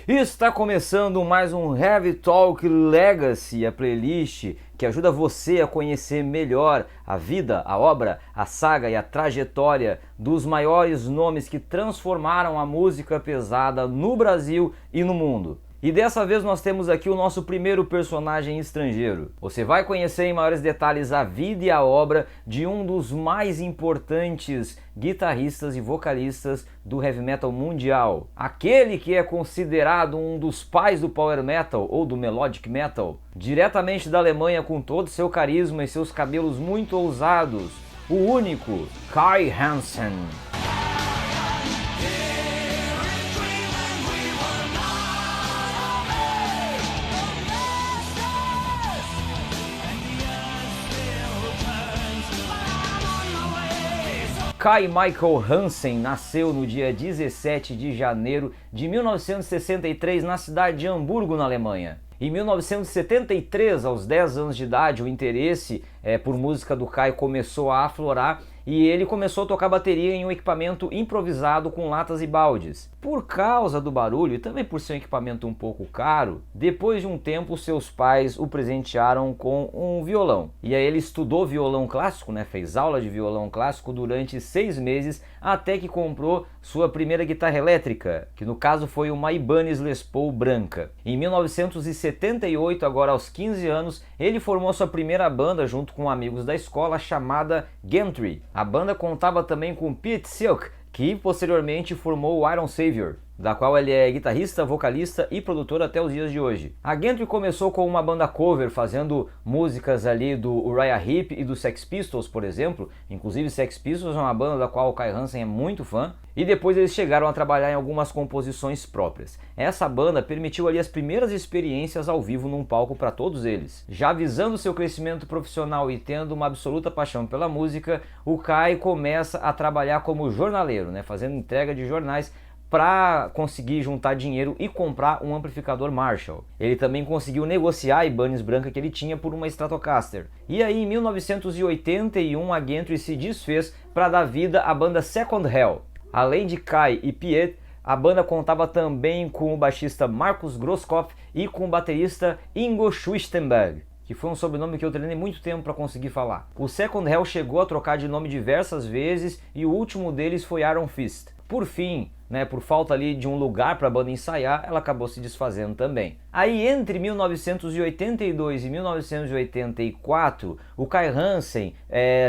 Está começando mais um Heavy Talk Legacy, a playlist que ajuda você a conhecer melhor a vida, a obra, a saga e a trajetória dos maiores nomes que transformaram a música pesada no Brasil e no mundo. E dessa vez nós temos aqui o nosso primeiro personagem estrangeiro. Você vai conhecer em maiores detalhes a vida e a obra de um dos mais importantes guitarristas e vocalistas do heavy metal mundial. Aquele que é considerado um dos pais do power metal ou do melodic metal. Diretamente da Alemanha, com todo seu carisma e seus cabelos muito ousados. O único, Kai Hansen. Kai Michael Hansen nasceu no dia 17 de janeiro de 1963 na cidade de Hamburgo, na Alemanha. Em 1973, aos 10 anos de idade, o interesse por música do Kai começou a aflorar e ele começou a tocar bateria em um equipamento improvisado com latas e baldes. Por causa do barulho e também por ser um equipamento um pouco caro, depois de um tempo seus pais o presentearam com um violão. E aí ele estudou violão clássico, fez aula de violão clássico durante 6 meses até que comprou sua primeira guitarra elétrica, que no caso foi uma Ibanez Les Paul branca. Em 1978, agora aos 15 anos, ele formou sua primeira banda junto com amigos da escola chamada Gentry. A banda contava também com Pete Silk, que posteriormente formou o Iron Savior, da qual ele é guitarrista, vocalista e produtor até os dias de hoje. A Gentry começou com uma banda cover, fazendo músicas ali do Uriah Heep e do Sex Pistols, por exemplo. Inclusive Sex Pistols é uma banda da qual o Kai Hansen é muito fã. E depois eles chegaram a trabalhar em algumas composições próprias. Essa banda permitiu ali as primeiras experiências ao vivo num palco para todos eles. Já visando seu crescimento profissional e tendo uma absoluta paixão pela música, o Kai começa a trabalhar como jornaleiro, fazendo entrega de jornais para conseguir juntar dinheiro e comprar um amplificador Marshall. Ele também conseguiu negociar a Ibanez branca que ele tinha por uma Stratocaster. E aí em 1981 a Gentry se desfez para dar vida à banda Second Hell. Além de Kai e Piet, a banda contava também com o baixista Markus Grosskopf e com o baterista Ingo Schwichtenberg, que foi um sobrenome que eu treinei muito tempo para conseguir falar. O Second Hell chegou a trocar de nome diversas vezes e o último deles foi Iron Fist. Por fim, por falta ali de um lugar para a banda ensaiar, ela acabou se desfazendo também. Aí entre 1982 e 1984, o Kai Hansen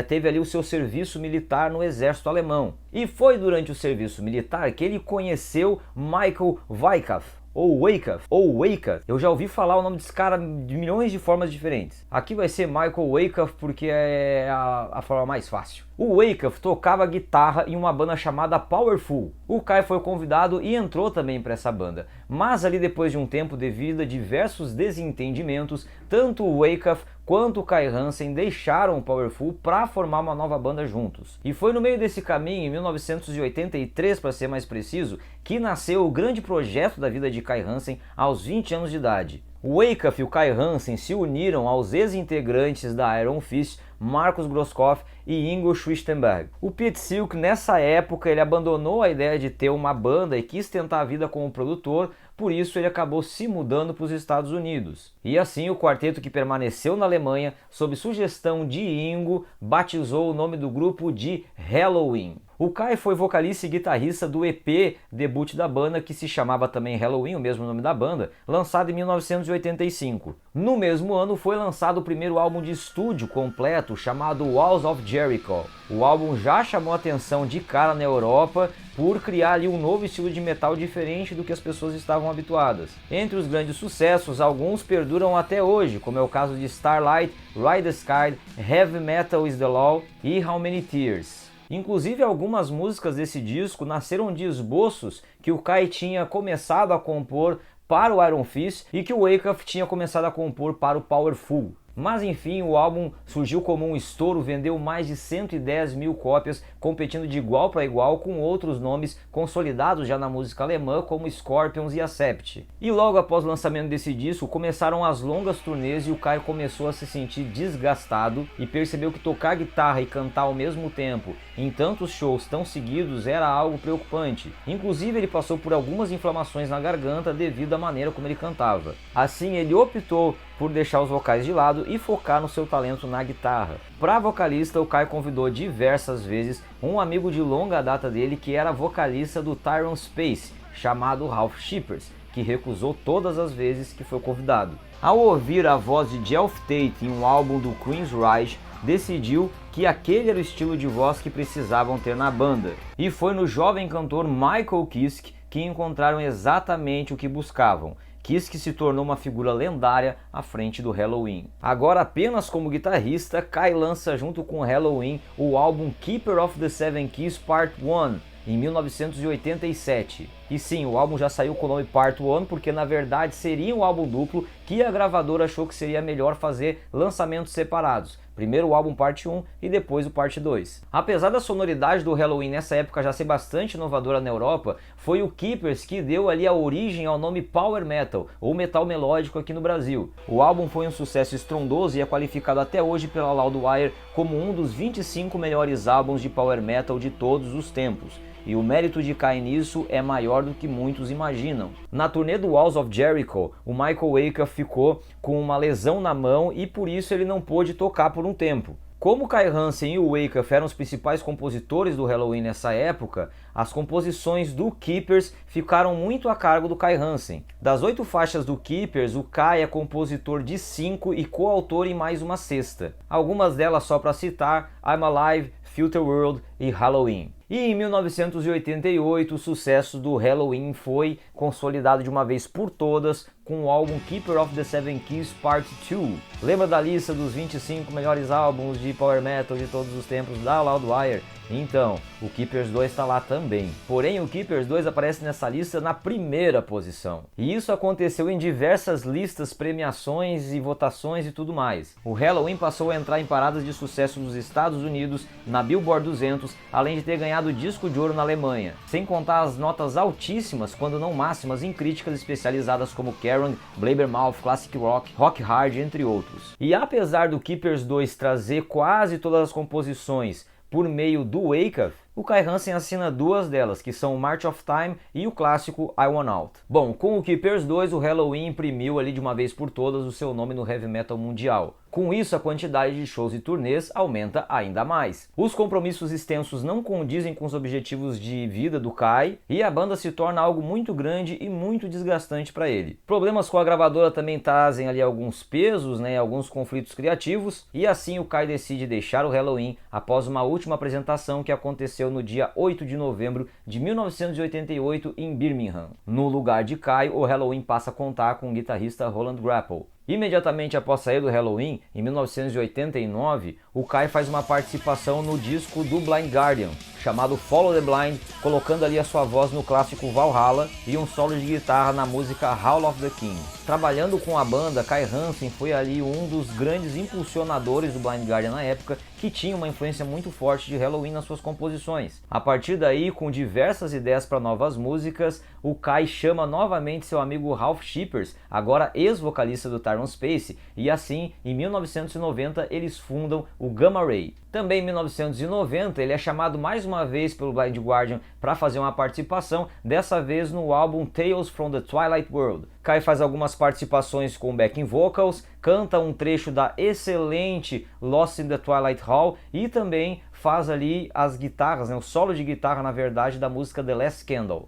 teve ali o seu serviço militar no exército alemão. E foi durante o serviço militar que ele conheceu Michael Wyckoff, ou Wyckoff. Eu já ouvi falar o nome desse cara de milhões de formas diferentes. Aqui vai ser Michael Wyckoff porque é a forma mais fácil. O Wyckoff tocava guitarra em uma banda chamada Powerful. O Kai foi convidado e entrou também para essa banda. Mas ali depois de um tempo, devido a diversos desentendimentos, tanto o Wyckoff quanto o Kai Hansen deixaram o Powerful para formar uma nova banda juntos. E foi no meio desse caminho, em 1983 para ser mais preciso, que nasceu o grande projeto da vida de Kai Hansen aos 20 anos de idade. O Wyckoff e o Kai Hansen se uniram aos ex-integrantes da Iron Fist, Markus Grosskopf e Ingo Schwichtenberg. O Pete Silk, nessa época, ele abandonou a ideia de ter uma banda e quis tentar a vida como produtor, por isso ele acabou se mudando para os Estados Unidos. E assim o quarteto, que permaneceu na Alemanha, sob sugestão de Ingo, batizou o nome do grupo de Helloween. O Kai foi vocalista e guitarrista do EP debut da banda, que se chamava também Helloween, o mesmo nome da banda, lançado em 1985. No mesmo ano foi lançado o primeiro álbum de estúdio completo, chamado Walls of Jericho. O álbum já chamou a atenção de cara na Europa por criar ali um novo estilo de metal diferente do que as pessoas estavam habituadas. Entre os grandes sucessos, alguns perduram até hoje, como é o caso de Starlight, Ride the Sky, Heavy Metal is the Law e How Many Tears. Inclusive algumas músicas desse disco nasceram de esboços que o Kai tinha começado a compor para o Iron Fist e que o Wyckoff tinha começado a compor para o Powerful. Mas enfim, o álbum surgiu como um estouro, vendeu mais de 110 mil cópias, competindo de igual para igual com outros nomes consolidados já na música alemã, como Scorpions e Accept. E logo após o lançamento desse disco, começaram as longas turnês e o Kai começou a se sentir desgastado e percebeu que tocar guitarra e cantar ao mesmo tempo em tantos shows tão seguidos era algo preocupante. Inclusive ele passou por algumas inflamações na garganta devido à maneira como ele cantava. Assim ele optou por deixar os vocais de lado e focar no seu talento na guitarra. Para vocalista, o Kai convidou diversas vezes um amigo de longa data dele que era vocalista do Tyrone Space, chamado Ralf Scheepers, que recusou todas as vezes que foi convidado. Ao ouvir a voz de Geoff Tate em um álbum do Queensrÿche, decidiu que aquele era o estilo de voz que precisavam ter na banda. E foi no jovem cantor Michael Kiske que encontraram exatamente o que buscavam. Kiske se tornou uma figura lendária à frente do Helloween. Agora apenas como guitarrista, Kai lança junto com Helloween o álbum Keeper of the Seven Keys Part 1, em 1987. E sim, o álbum já saiu com o nome Part 1 porque na verdade seria um álbum duplo que a gravadora achou que seria melhor fazer lançamentos separados. Primeiro o álbum Parte 1 e depois o Parte 2. Apesar da sonoridade do Helloween nessa época já ser bastante inovadora na Europa, foi o Keepers que deu ali a origem ao nome Power Metal, ou metal melódico aqui no Brasil. O álbum foi um sucesso estrondoso e é qualificado até hoje pela Loudwire como um dos 25 melhores álbuns de Power Metal de todos os tempos. E o mérito de Kai nisso é maior do que muitos imaginam. Na turnê do Walls of Jericho, o Michael Acuff ficou com uma lesão na mão e por isso ele não pôde tocar por um tempo. Como Kai Hansen e o Acuff eram os principais compositores do Helloween nessa época, as composições do Keepers ficaram muito a cargo do Kai Hansen. Das 8 faixas do Keepers, o Kai é compositor de 5 e coautor em mais uma sexta. Algumas delas só para citar: I'm Alive, Future World e Halloween. E em 1988 o sucesso do Helloween foi consolidado de uma vez por todas com o álbum Keeper of the Seven Keys Part 2. Lembra da lista dos 25 melhores álbuns de Power Metal de todos os tempos da Loudwire? Então, o Keepers 2 está lá também. Porém, o Keepers 2 aparece nessa lista na primeira posição. E isso aconteceu em diversas listas, premiações e votações e tudo mais. O Helloween passou a entrar em paradas de sucesso nos Estados Unidos, na Billboard 200, além de ter ganhado disco de ouro na Alemanha. Sem contar as notas altíssimas, quando não máximas, em críticas especializadas como Kerrang, Blabbermouth, Classic Rock, Rock Hard, entre outros. E apesar do Keepers 2 trazer quase todas as composições por meio do Acuff, o Kai Hansen assina duas delas, que são o March of Time e o clássico I Want Out. Bom, com o Keepers 2, o Helloween imprimiu ali de uma vez por todas o seu nome no heavy metal mundial. Com isso, a quantidade de shows e turnês aumenta ainda mais. Os compromissos extensos não condizem com os objetivos de vida do Kai e a banda se torna algo muito grande e muito desgastante para ele. Problemas com a gravadora também trazem ali alguns pesos, alguns conflitos criativos, e assim o Kai decide deixar o Helloween após uma última apresentação que aconteceu no dia 8 de novembro de 1988 em Birmingham. No lugar de Kai, o Helloween passa a contar com o guitarrista Roland Grappel. Imediatamente após sair do Helloween, em 1989, o Kai faz uma participação no disco do Blind Guardian, chamado Follow the Blind, colocando ali a sua voz no clássico Valhalla e um solo de guitarra na música Hall of the King. Trabalhando com a banda, Kai Hansen foi ali um dos grandes impulsionadores do Blind Guardian na época, que tinha uma influência muito forte de Helloween nas suas composições. A partir daí, com diversas ideias para novas músicas, o Kai chama novamente seu amigo Ralf Scheepers, agora ex-vocalista do Tyrone Space, e assim, em 1990, eles fundam o Gamma Ray. Também em 1990 ele é chamado mais uma vez pelo Blind Guardian para fazer uma participação, dessa vez no álbum Tales from the Twilight World. Kai faz algumas participações com backing vocals, canta um trecho da excelente Lost in the Twilight Hall e também faz ali as guitarras, o solo de guitarra na verdade da música The Last Candle.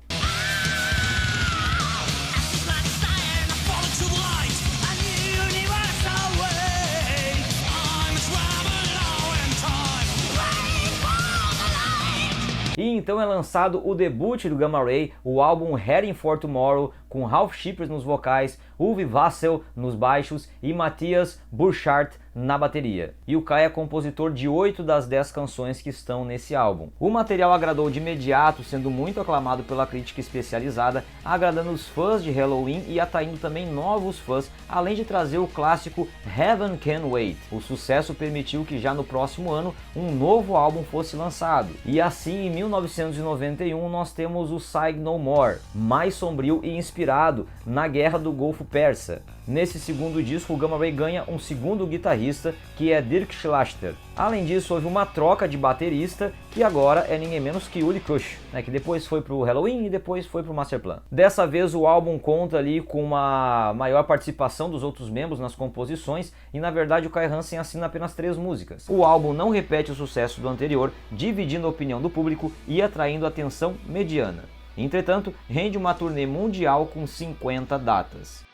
E então é lançado o debut do Gamma Ray, o álbum Heading for Tomorrow, com Ralf Scheepers nos vocais, Uwe Vassel nos baixos e Matthias Burchardt na bateria. E o Kai é compositor de 8 das 10 canções que estão nesse álbum. O material agradou de imediato, sendo muito aclamado pela crítica especializada, agradando os fãs de Helloween e atraindo também novos fãs, além de trazer o clássico Heaven Can Wait. O sucesso permitiu que já no próximo ano um novo álbum fosse lançado. E assim, em 1991, nós temos o Sigue No More, mais sombrio e inspirado na Guerra do Golfo Persa. Nesse segundo disco, o Gamma Ray ganha um segundo guitarrista, que é Dirk Schlachter. Além disso, houve uma troca de baterista, que agora é ninguém menos que Uli Kusch, que depois foi pro Helloween e depois foi pro Masterplan. Dessa vez o álbum conta ali com uma maior participação dos outros membros nas composições e na verdade o Kai Hansen assina apenas 3 músicas. O álbum não repete o sucesso do anterior, dividindo a opinião do público e atraindo atenção mediana. Entretanto, rende uma turnê mundial com 50 datas.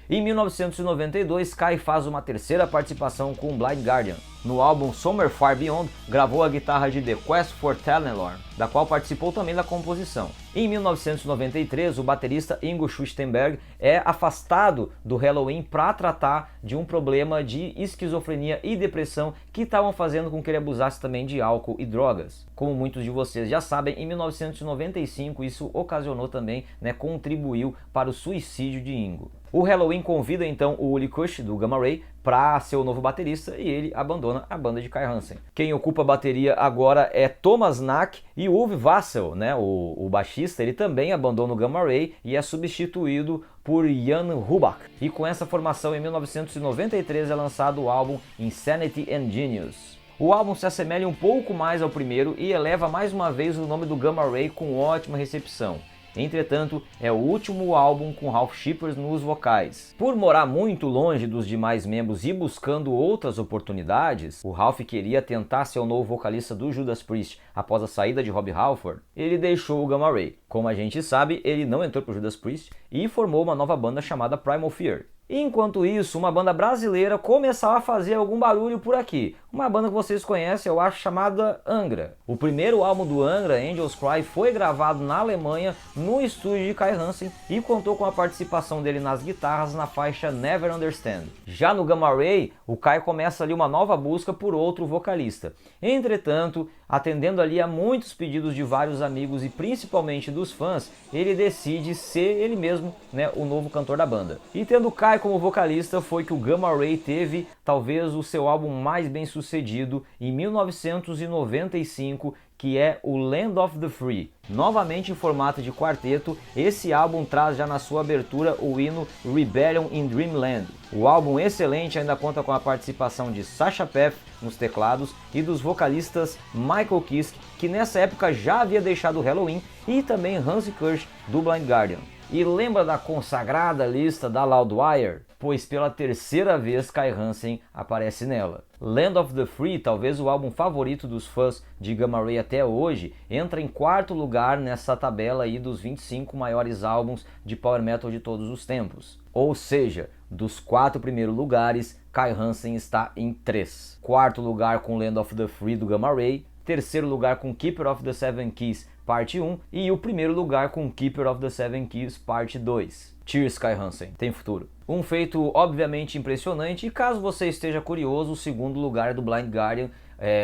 Em 1992, Kai faz uma terceira participação com Blind Guardian. No álbum Somewhere Far Beyond, gravou a guitarra de The Quest for Talelorn, da qual participou também da composição. Em 1993, o baterista Ingo Schustenberg é afastado do Helloween para tratar de um problema de esquizofrenia e depressão que estavam fazendo com que ele abusasse também de álcool e drogas. Como muitos de vocês já sabem, em 1995 isso ocasionou também, contribuiu para o suicídio de Ingo. O Helloween convida então o Uli Kusch, do Gamma Ray, para ser o novo baterista e ele abandona a banda de Kai Hansen. Quem ocupa a bateria agora é Thomas Nack e o Uwe Vassel, o baixista, ele também abandona o Gamma Ray e é substituído por Jan Hubach. E com essa formação, em 1993 é lançado o álbum Insanity and Genius. O álbum se assemelha um pouco mais ao primeiro e eleva mais uma vez o nome do Gamma Ray com ótima recepção. Entretanto, é o último álbum com Ralf Scheepers nos vocais. Por morar muito longe dos demais membros e buscando outras oportunidades, o Ralf queria tentar ser o novo vocalista do Judas Priest após a saída de Rob Halford. Ele deixou o Gamma Ray. Como a gente sabe, ele não entrou para o Judas Priest e formou uma nova banda chamada Primal Fear. Enquanto isso, uma banda brasileira começava a fazer algum barulho por aqui. Uma banda que vocês conhecem, eu acho, chamada Angra. O primeiro álbum do Angra, Angels Cry, foi gravado na Alemanha, no estúdio de Kai Hansen, e contou com a participação dele nas guitarras na faixa Never Understand. Já no Gamma Ray, o Kai começa ali uma nova busca por outro vocalista. Entretanto, atendendo ali a muitos pedidos de vários amigos e principalmente dos fãs, ele decide ser ele mesmo, o novo cantor da banda. E tendo Kai como vocalista, foi que o Gamma Ray teve talvez o seu álbum mais bem sucedido em 1995, que é o Land of the Free. Novamente em formato de quarteto, esse álbum traz já na sua abertura o hino Rebellion in Dreamland. O álbum excelente ainda conta com a participação de Sasha Path nos teclados e dos vocalistas Michael Kiske, que nessa época já havia deixado o Helloween, e também Hansi Kirsch do Blind Guardian. E lembra da consagrada lista da Loudwire? Pois pela terceira vez Kai Hansen aparece nela. Land of the Free, talvez o álbum favorito dos fãs de Gamma Ray até hoje, entra em 4º lugar nessa tabela aí dos 25 maiores álbuns de Power Metal de todos os tempos. Ou seja, dos 4 primeiros lugares, Kai Hansen está em 3. 4º lugar com Land of the Free do Gamma Ray, 3º lugar com Keeper of the Seven Keys parte 1 e o 1º lugar com Keeper of the Seven Keys parte 2. Cheers, Kai Hansen, tem futuro. Um feito obviamente impressionante, e caso você esteja curioso, o 2º lugar é do Blind Guardian,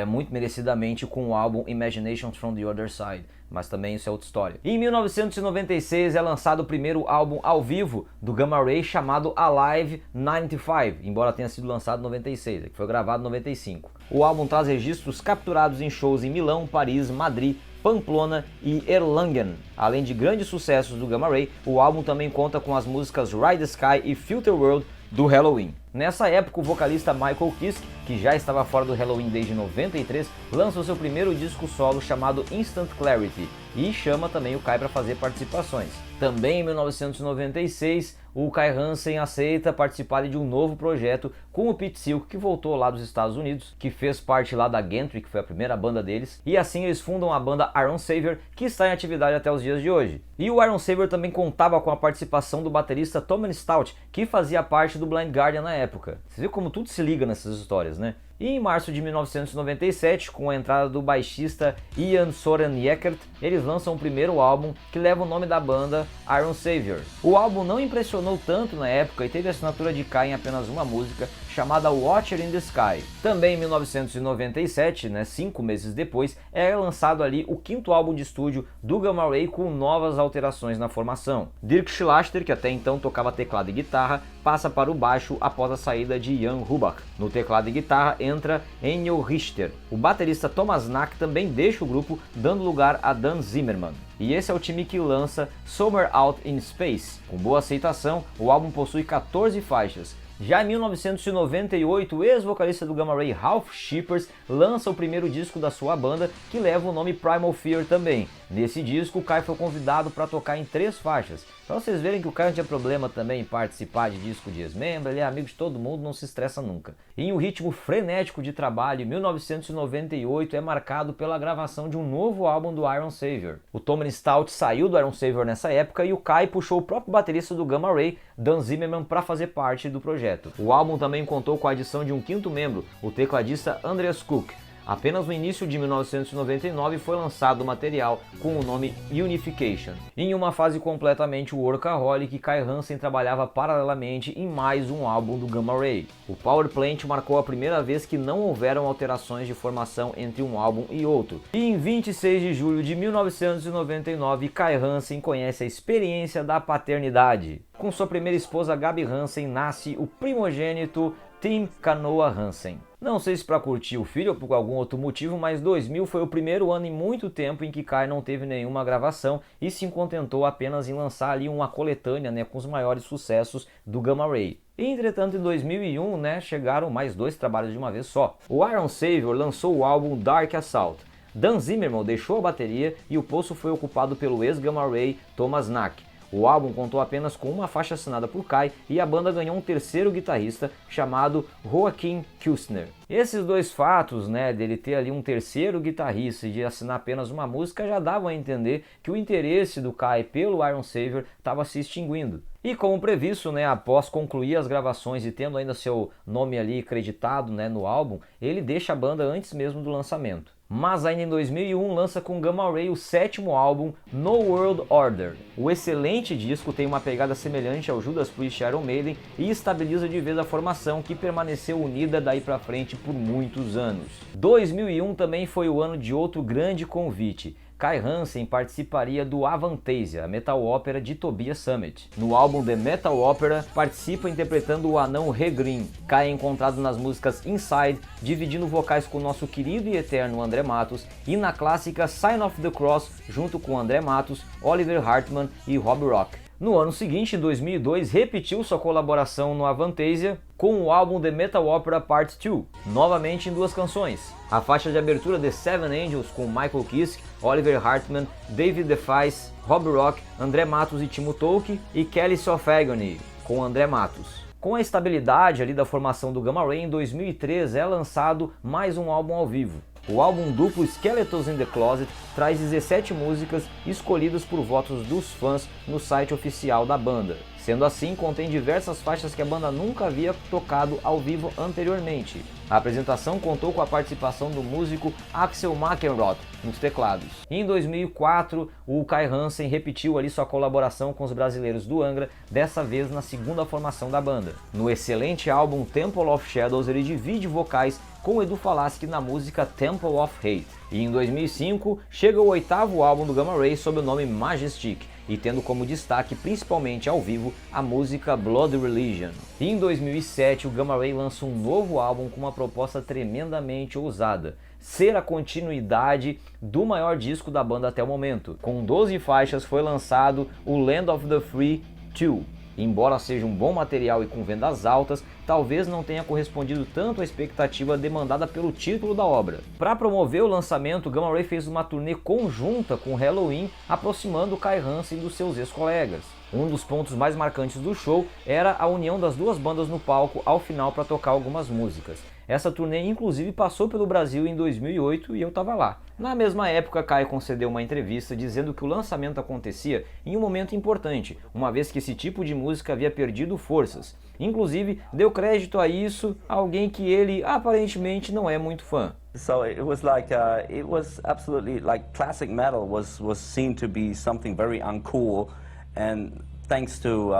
muito merecidamente, com o álbum Imaginations from the Other Side, mas também isso é outra história. Em 1996 é lançado o primeiro álbum ao vivo do Gamma Ray, chamado Alive 95, embora tenha sido lançado em 96, que foi gravado em 95. O álbum traz registros capturados em shows em Milão, Paris, Madrid, Pamplona e Erlangen. Além de grandes sucessos do Gamma Ray, o álbum também conta com as músicas Ride the Sky e Filter World do Helloween. Nessa época, o vocalista Michael Kiske, que já estava fora do Helloween desde 93, lançou seu primeiro disco solo chamado Instant Clarity e chama também o Kai para fazer participações. Também em 1996, o Kai Hansen aceita participar de um novo projeto com o Pete Silk, que voltou lá dos Estados Unidos, que fez parte lá da Gentry, que foi a primeira banda deles, e assim eles fundam a banda Iron Savior, que está em atividade até os dias de hoje. E o Iron Savior também contava com a participação do baterista Thomas Stout, que fazia parte do Blind Guardian na época. Você vê como tudo se liga nessas histórias, né? E em março de 1997, com a entrada do baixista Ian Soren Eckert, eles lançam o primeiro álbum que leva o nome da banda, Iron Savior. O álbum não impressionou tanto na época e teve a assinatura de Kai em apenas uma música, chamada Watcher in the Sky. Também em 1997, 5 meses depois, é lançado ali o quinto álbum de estúdio do Gamma Ray com novas alterações na formação. Dirk Schlachter, que até então tocava teclado e guitarra, passa para o baixo após a saída de Jan Hubach. No teclado e guitarra entra Ennio Richter. O baterista Thomas Knack também deixa o grupo, dando lugar a Dan Zimmerman. E esse é o time que lança Somewhere Out in Space. Com boa aceitação, o álbum possui 14 faixas. Já em 1998, o ex-vocalista do Gamma Ray, Ralph Shippers, lança o primeiro disco da sua banda, que leva o nome Primal Fear também. Nesse disco, o Kai foi convidado para tocar em 3 faixas. Para vocês verem que o Kai não tinha problema também em participar de disco de ex-membro, ele é amigo de todo mundo, não se estressa nunca. E em um ritmo frenético de trabalho, 1998 é marcado pela gravação de um novo álbum do Iron Savior. O Tommy Stout saiu do Iron Savior nessa época e o Kai puxou o próprio baterista do Gamma Ray, Dan Zimmerman, para fazer parte do projeto. O álbum também contou com a adição de um quinto membro, o tecladista Andreas Cook. Apenas no início de 1999 foi lançado o material com o nome Unification. Em uma fase completamente workaholic, Kai Hansen trabalhava paralelamente em mais um álbum do Gamma Ray. O Power Plant marcou a primeira vez que não houveram alterações de formação entre um álbum e outro. E em 26 de julho de 1999, Kai Hansen conhece a experiência da paternidade. Com sua primeira esposa Gabi Hansen nasce o primogênito Tim Canoa Hansen. Não sei se para curtir o filho ou por algum outro motivo, mas 2000 foi o primeiro ano em muito tempo em que Kai não teve nenhuma gravação e se contentou apenas em lançar ali uma coletânea, com os maiores sucessos do Gamma Ray. E, entretanto, em 2001, chegaram mais 2 trabalhos de uma vez só. O Iron Savior lançou o álbum Dark Assault. Dan Zimmerman deixou a bateria e o posto foi ocupado pelo ex-Gamma Ray Thomas Knack. O álbum contou apenas com uma faixa assinada por Kai e a banda ganhou um terceiro guitarrista chamado Joachim Kustner. Esses 2 fatos, dele ter ali um terceiro guitarrista e de assinar apenas uma música, já davam a entender que o interesse do Kai pelo Iron Savior estava se extinguindo. E como previsto, após concluir as gravações e tendo ainda seu nome ali creditado no álbum, ele deixa a banda antes mesmo do lançamento. Mas ainda em 2001 lança com Gamma Ray o 7º álbum, No World Order. O excelente disco tem uma pegada semelhante ao Judas Priest e Iron Maiden e estabiliza de vez a formação, que permaneceu unida daí pra frente por muitos anos. 2001 também foi o ano de outro grande convite. Kai Hansen participaria do Avantasia, a metal ópera de Tobias Sammet. No álbum The Metal Opera, participa interpretando o anão Regrim. Kai é encontrado nas músicas Inside, dividindo vocais com o nosso querido e eterno André Matos, e na clássica Sign of the Cross, junto com André Matos, Oliver Hartmann e Rob Rock. No ano seguinte, em 2002, repetiu sua colaboração no Avantasia com o álbum The Metal Opera Part 2, novamente em 2 canções. A faixa de abertura The Seven Angels com Michael Kiske, Oliver Hartmann, David DeFice, Rob Rock, André Matos e Timo Tolkki, e Kelly of Agony com André Matos. Com a estabilidade ali da formação do Gamma Ray, em 2003 é lançado mais um álbum ao vivo. O álbum duplo Skeletons in the Closet traz 17 músicas escolhidas por votos dos fãs no site oficial da banda. Sendo assim, contém diversas faixas que a banda nunca havia tocado ao vivo anteriormente. A apresentação contou com a participação do músico Axel McEnroth nos teclados. Em 2004, o Kai Hansen repetiu ali sua colaboração com os brasileiros do Angra, dessa vez na segunda formação da banda. No excelente álbum Temple of Shadows, ele divide vocais com Edu Falaschi na música Temple of Hate. E em 2005, chega o 8º álbum do Gamma Ray sob o nome Majestic, e tendo como destaque, principalmente ao vivo, a música Blood Religion. E em 2007, o Gamma Ray lança um novo álbum com uma proposta tremendamente ousada: ser a continuidade do maior disco da banda até o momento. Com 12 faixas foi lançado o Land of the Free 2. Embora seja um bom material e com vendas altas, talvez não tenha correspondido tanto à expectativa demandada pelo título da obra. Para promover o lançamento, o Gamma Ray fez uma turnê conjunta com Helloween, aproximando Kai Hansen dos seus ex-colegas. Um dos pontos mais marcantes do show era a união das duas bandas no palco ao final para tocar algumas músicas. Essa turnê inclusive passou pelo Brasil em 2008 e eu estava lá. Na mesma época, Kai concedeu uma entrevista dizendo que o lançamento acontecia em um momento importante, uma vez que esse tipo de música havia perdido forças. Inclusive, deu crédito a isso a alguém que ele aparentemente não é muito fã. So it was like it was absolutely like classic metal was seen to be something very uncool, and thanks to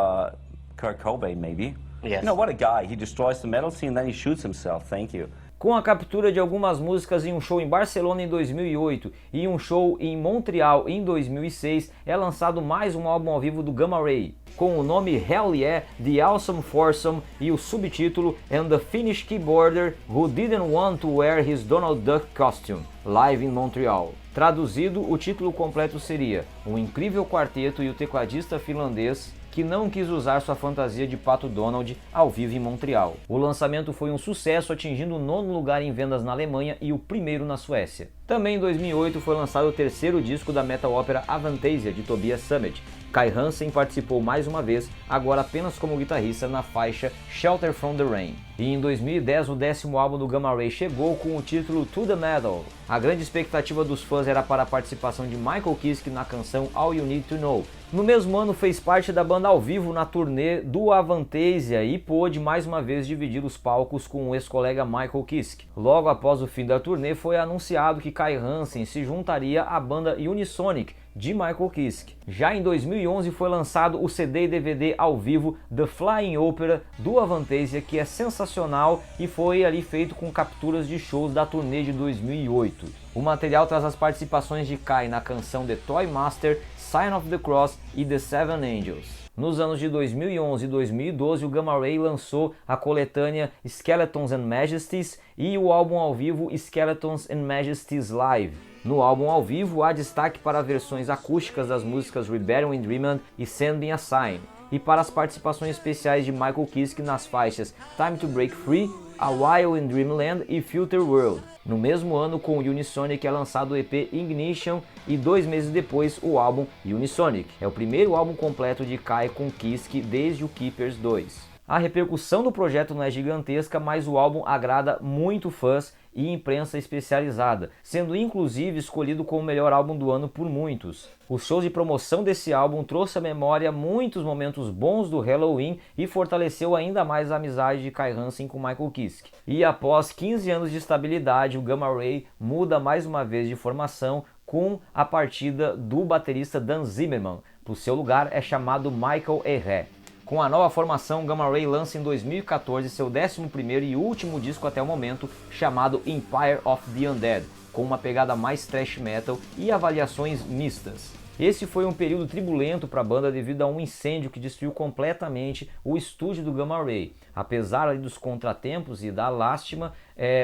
Kurt Cobain maybe. Yes. You know, what a guy. He destroys the metal scene, then he shoots himself. Thank you. Com a captura de algumas músicas em um show em Barcelona em 2008 e um show em Montreal em 2006, é lançado mais um álbum ao vivo do Gamma Ray, com o nome Hell Yeah, The Awesome Foursome e o subtítulo And the Finnish Keyboarder Who Didn't Want to Wear His Donald Duck Costume, Live in Montreal. Traduzido, o título completo seria Um incrível quarteto e o tecladista finlandês que não quis usar sua fantasia de Pato Donald ao vivo em Montreal. O lançamento foi um sucesso, atingindo o 9º lugar em vendas na Alemanha e o 1º na Suécia. Também em 2008 foi lançado o 3º disco da metal ópera Avantasia, de Tobias Sammet. Kai Hansen participou mais uma vez, agora apenas como guitarrista na faixa Shelter from the Rain. E em 2010 o 10º álbum do Gamma Ray chegou com o título To the Metal. A grande expectativa dos fãs era para a participação de Michael Kiske na canção All You Need to Know. No mesmo ano fez parte da banda ao vivo na turnê do Avantasia e pôde mais uma vez dividir os palcos com o ex-colega Michael Kiske. Logo após o fim da turnê foi anunciado que Kai Hansen se juntaria à banda Unisonic de Michael Kiske. Já em 2011 foi lançado o CD e DVD ao vivo The Flying Opera do Avantasia, que é sensacional e foi ali feito com capturas de shows da turnê de 2008. O material traz as participações de Kai na canção The Toy Master, Sign of the Cross e The Seven Angels. Nos anos de 2011 e 2012, o Gamma Ray lançou a coletânea Skeletons and Majesties e o álbum ao vivo Skeletons and Majesties Live. No álbum ao vivo, há destaque para versões acústicas das músicas Rebellion in Dreamland e Send Me a Sign, e para as participações especiais de Michael Kiske nas faixas Time to Break Free, A While in Dreamland e Future World. No mesmo ano, com o Unisonic é lançado o EP Ignition e 2 meses depois o álbum Unisonic. É o primeiro álbum completo de Kai com Kiske desde o Keepers 2. A repercussão do projeto não é gigantesca, mas o álbum agrada muito fãs e imprensa especializada, sendo inclusive escolhido como o melhor álbum do ano por muitos. Os shows de promoção desse álbum trouxe à memória muitos momentos bons do Helloween e fortaleceu ainda mais a amizade de Kai Hansen com Michael Kiske. E após 15 anos de estabilidade, o Gamma Ray muda mais uma vez de formação com a partida do baterista Dan Zimmerman. Para o seu lugar é chamado Michael Erre. Com a nova formação, Gamma Ray lança em 2014 seu 11º e último disco até o momento, chamado Empire of the Undead, com uma pegada mais thrash metal e avaliações mistas. Esse foi um período turbulento para a banda devido a um incêndio que destruiu completamente o estúdio do Gamma Ray. Apesar dos contratempos e da lástima,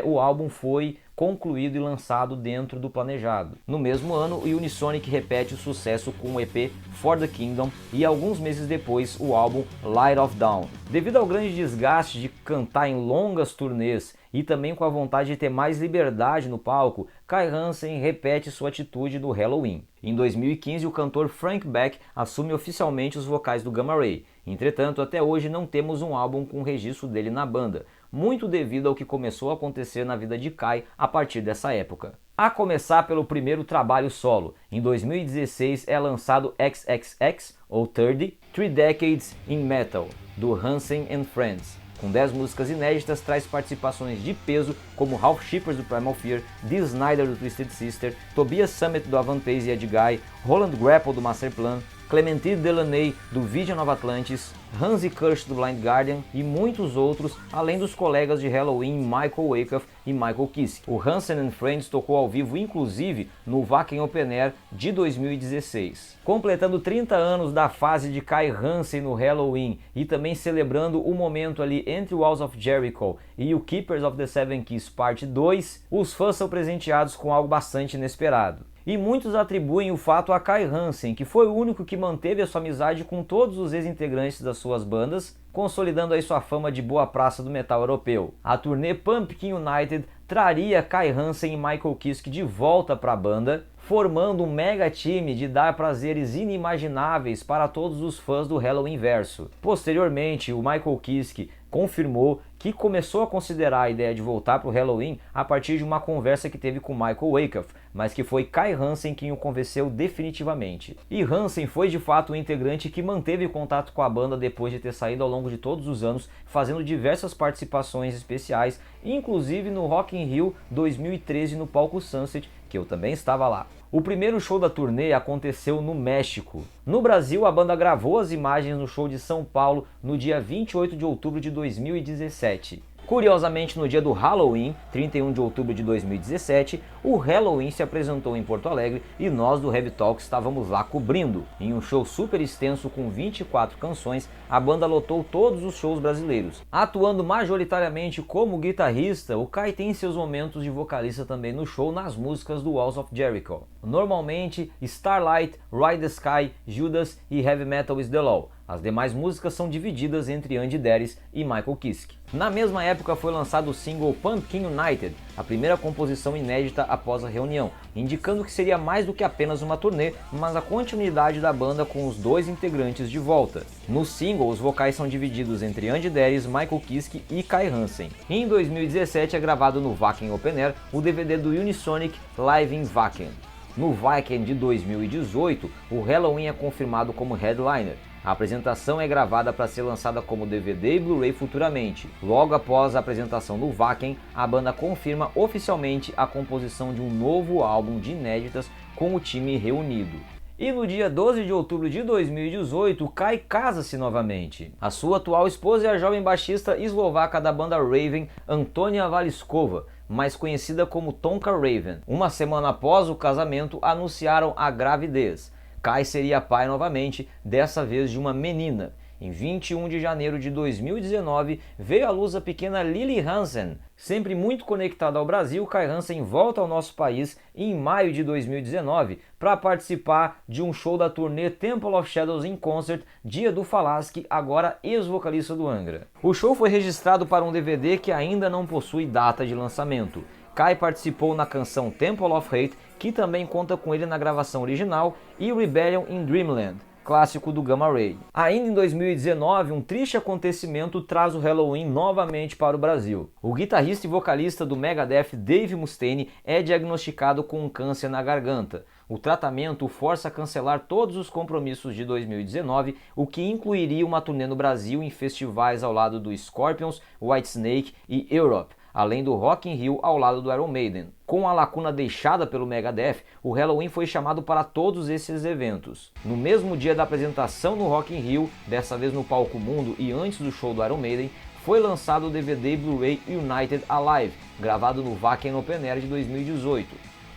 o álbum foi concluído e lançado dentro do planejado. No mesmo ano, o Unisonic repete o sucesso com o EP For the Kingdom e alguns meses depois o álbum Light of Dawn. Devido ao grande desgaste de cantar em longas turnês e também com a vontade de ter mais liberdade no palco, Kai Hansen repete sua atitude do Helloween. Em 2015, o cantor Frank Beck assume oficialmente os vocais do Gamma Ray. Entretanto, até hoje não temos um álbum com registro dele na banda, muito devido ao que começou a acontecer na vida de Kai a partir dessa época. A começar pelo primeiro trabalho solo. Em 2016 é lançado XXX, ou 30, Three Decades in Metal, do Hansen and Friends. Com 10 músicas inéditas, traz participações de peso como Ralph Shippers do Primal Fear, Dee Snider do Twisted Sister, Tobias Sammet do Avantasia de Guy, Roland Grapple do Masterplan, Clementine Delaney do Vision of Atlantis, Hansi Kirsch do Blind Guardian e muitos outros, além dos colegas de Helloween Michael Wyckoff e Michael Kiske. O Hansen and Friends tocou ao vivo inclusive no Wacken Open Air de 2016. Completando 30 anos da fase de Kai Hansen no Helloween e também celebrando o momento ali entre Walls of Jericho e o Keepers of the Seven Keys Parte 2, os fãs são presenteados com algo bastante inesperado. E muitos atribuem o fato a Kai Hansen, que foi o único que manteve a sua amizade com todos os ex-integrantes das suas bandas, consolidando aí sua fama de boa praça do metal europeu. A turnê Pumpkin United traria Kai Hansen e Michael Kiske de volta para a banda, formando um mega time de dar prazeres inimagináveis para todos os fãs do Halloweenverso. Posteriormente, o Michael Kiske confirmou que começou a considerar a ideia de voltar para o Helloween a partir de uma conversa que teve com Michael Wyckoff, mas que foi Kai Hansen quem o convenceu definitivamente. E Hansen foi de fato um integrante que manteve contato com a banda depois de ter saído ao longo de todos os anos, fazendo diversas participações especiais, inclusive no Rock in Rio 2013 no palco Sunset, que eu também estava lá. O primeiro show da turnê aconteceu no México. No Brasil, a banda gravou as imagens no show de São Paulo no dia 28 de outubro de 2017. Curiosamente, no dia do Halloween, 31 de outubro de 2017, o Helloween se apresentou em Porto Alegre e nós do Heavy Talk estávamos lá cobrindo. Em um show super extenso com 24 canções, a banda lotou todos os shows brasileiros. Atuando majoritariamente como guitarrista, o Kai tem seus momentos de vocalista também no show nas músicas do Walls of Jericho. Normalmente, Starlight, Ride the Sky, Judas e Heavy Metal is the Law. As demais músicas são divididas entre Andy Deris e Michael Kiske. Na mesma época foi lançado o single Pumpkin United, a primeira composição inédita após a reunião, indicando que seria mais do que apenas uma turnê, mas a continuidade da banda com os dois integrantes de volta. No single, os vocais são divididos entre Andy Deris, Michael Kiske e Kai Hansen. Em 2017 é gravado no Wacken Open Air o DVD do Unisonic Live in Wacken. No Wacken de 2018, o Helloween é confirmado como headliner. A apresentação é gravada para ser lançada como DVD e Blu-ray futuramente. Logo após a apresentação do Wacken, a banda confirma oficialmente a composição de um novo álbum de inéditas com o time reunido. E no dia 12 de outubro de 2018, Kai casa-se novamente. A sua atual esposa é a jovem baixista eslovaca da banda Raven, Antonia Valiskova, mais conhecida como Tonka Raven. Uma semana após o casamento, anunciaram a gravidez. Kai seria pai novamente, dessa vez de uma menina. Em 21 de janeiro de 2019, veio à luz a pequena Lily Hansen. Sempre muito conectada ao Brasil, Kai Hansen volta ao nosso país em maio de 2019 para participar de um show da turnê Temple of Shadows in Concert, Dia do Falasque, agora ex-vocalista do Angra. O show foi registrado para um DVD que ainda não possui data de lançamento. Kai participou na canção Temple of Hate, que também conta com ele na gravação original, e Rebellion in Dreamland, clássico do Gamma Ray. Ainda em 2019, um triste acontecimento traz o Helloween novamente para o Brasil. O guitarrista e vocalista do Megadeth, Dave Mustaine, é diagnosticado com um câncer na garganta. O tratamento o força a cancelar todos os compromissos de 2019, o que incluiria uma turnê no Brasil em festivais ao lado do Scorpions, Whitesnake e Europe, além do Rock in Rio ao lado do Iron Maiden. Com a lacuna deixada pelo Megadeth, o Helloween foi chamado para todos esses eventos. No mesmo dia da apresentação no Rock in Rio, dessa vez no Palco Mundo e antes do show do Iron Maiden, foi lançado o DVD e Blu-ray United Alive, gravado no Wacken Open Air de 2018.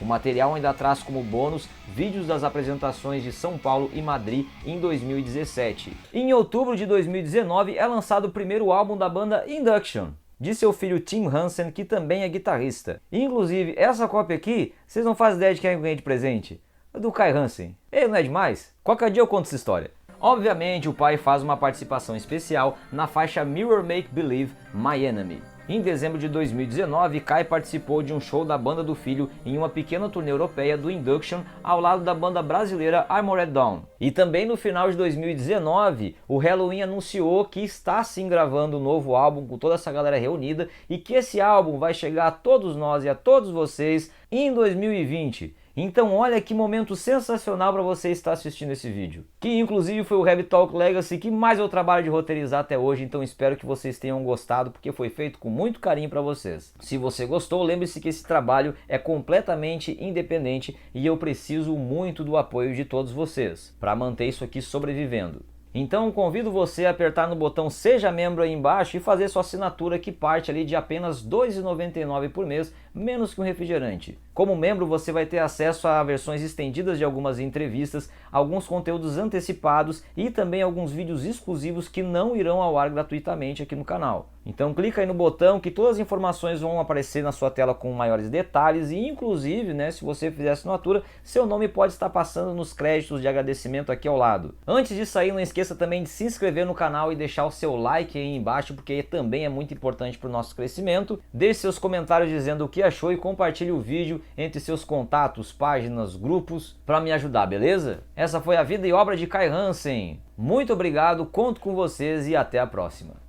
O material ainda traz como bônus vídeos das apresentações de São Paulo e Madrid em 2017. Em outubro de 2019 é lançado o primeiro álbum da banda Induction, de seu filho Tim Hansen, que também é guitarrista. Inclusive, essa cópia aqui, vocês não fazem ideia de quem eu ganhei de presente? É do Kai Hansen. Ele não é demais? Qualquer dia eu conto essa história. Obviamente, o pai faz uma participação especial na faixa Mirror Make Believe My Enemy. Em dezembro de 2019, Kai participou de um show da banda do filho em uma pequena turnê europeia do Induction ao lado da banda brasileira Armored Dawn. E também no final de 2019, o Helloween anunciou que está sim gravando um novo álbum com toda essa galera reunida e que esse álbum vai chegar a todos nós e a todos vocês em 2020. Então olha que momento sensacional para você estar assistindo esse vídeo. Que inclusive foi o Heavy Talk Legacy que mais eu trabalho de roteirizar até hoje, então espero que vocês tenham gostado porque foi feito com muito carinho para vocês. Se você gostou, lembre-se que esse trabalho é completamente independente e eu preciso muito do apoio de todos vocês para manter isso aqui sobrevivendo. Então convido você a apertar no botão Seja Membro aí embaixo e fazer sua assinatura, que parte ali de apenas R$ 2,99 por mês, menos que um refrigerante. Como membro você vai ter acesso a versões estendidas de algumas entrevistas, alguns conteúdos antecipados e também alguns vídeos exclusivos que não irão ao ar gratuitamente aqui no canal. Então clica aí no botão que todas as informações vão aparecer na sua tela com maiores detalhes e inclusive, se você fizer assinatura, seu nome pode estar passando nos créditos de agradecimento aqui ao lado. Antes de sair, não esqueça também de se inscrever no canal e deixar o seu like aí embaixo, porque também é muito importante para o nosso crescimento. Deixe seus comentários dizendo o que achou e compartilhe o vídeo entre seus contatos, páginas, grupos, para me ajudar, beleza? Essa foi a vida e obra de Kai Hansen. Muito obrigado, conto com vocês e até a próxima.